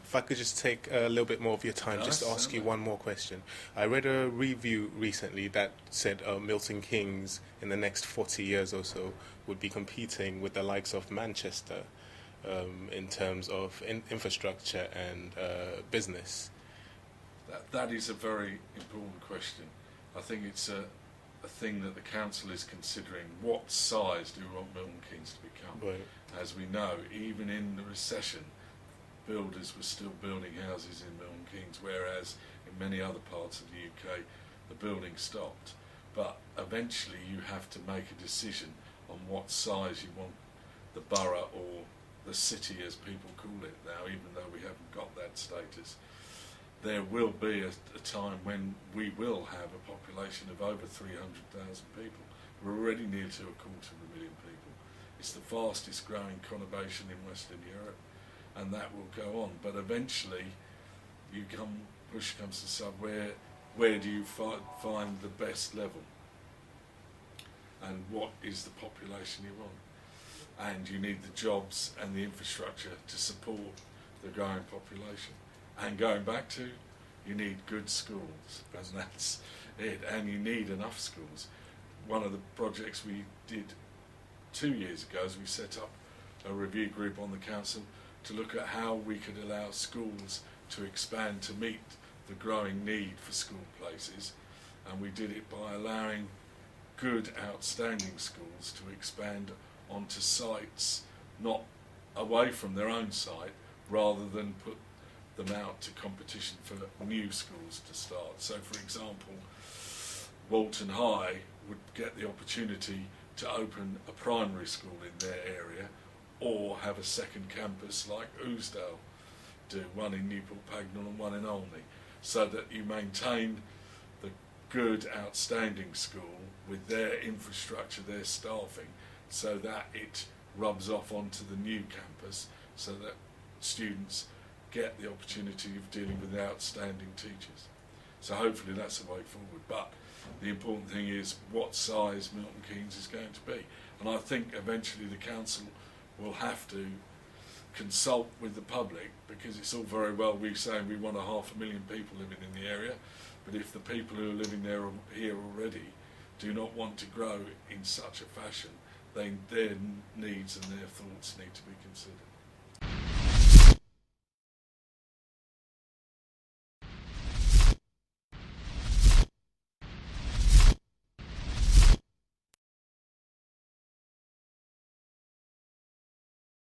If I could just take a little bit more of your time, just to ask you one more question. I read a review recently that said Milton Keynes in the next 40 years or so would be competing with the likes of Manchester in terms of infrastructure and business. That is a very important question. I think it's a thing that the council is considering. What size do we want Milton Keynes to become? Right. As we know, even in the recession, builders were still building houses in Milton Keynes, whereas in many other parts of the UK the building stopped. But eventually you have to make a decision on what size you want the borough, or the city as people call it now, even though we haven't got that status. There will be a time when we will have a population of over 300,000 people. We're already near to 250,000 people. It's the fastest growing conurbation in Western Europe, and that will go on. But eventually, push comes to shove, where do you find the best level? And what is the population you want? And you need the jobs and the infrastructure to support the growing population. And going back to, you need good schools, and that's it. And you need enough schools. One of the projects we did 2 years ago is we set up a review group on the council to look at how we could allow schools to expand to meet the growing need for school places. And we did it by allowing good, outstanding schools to expand onto sites not away from their own site, rather than put them out to competition for new schools to start. So for example, Walton High would get the opportunity to open a primary school in their area, or have a second campus like Ousdale do, one in Newport Pagnell and one in Olney, so that you maintain the good, outstanding school with their infrastructure, their staffing, so that it rubs off onto the new campus, so that students get the opportunity of dealing with outstanding teachers. So hopefully that's the way forward. But the important thing is what size Milton Keynes is going to be. And I think eventually the council will have to consult with the public, because it's all very well we saying we want 500,000 people living in the area, but if the people who are living here already do not want to grow in such a fashion, then their needs and their thoughts need to be considered.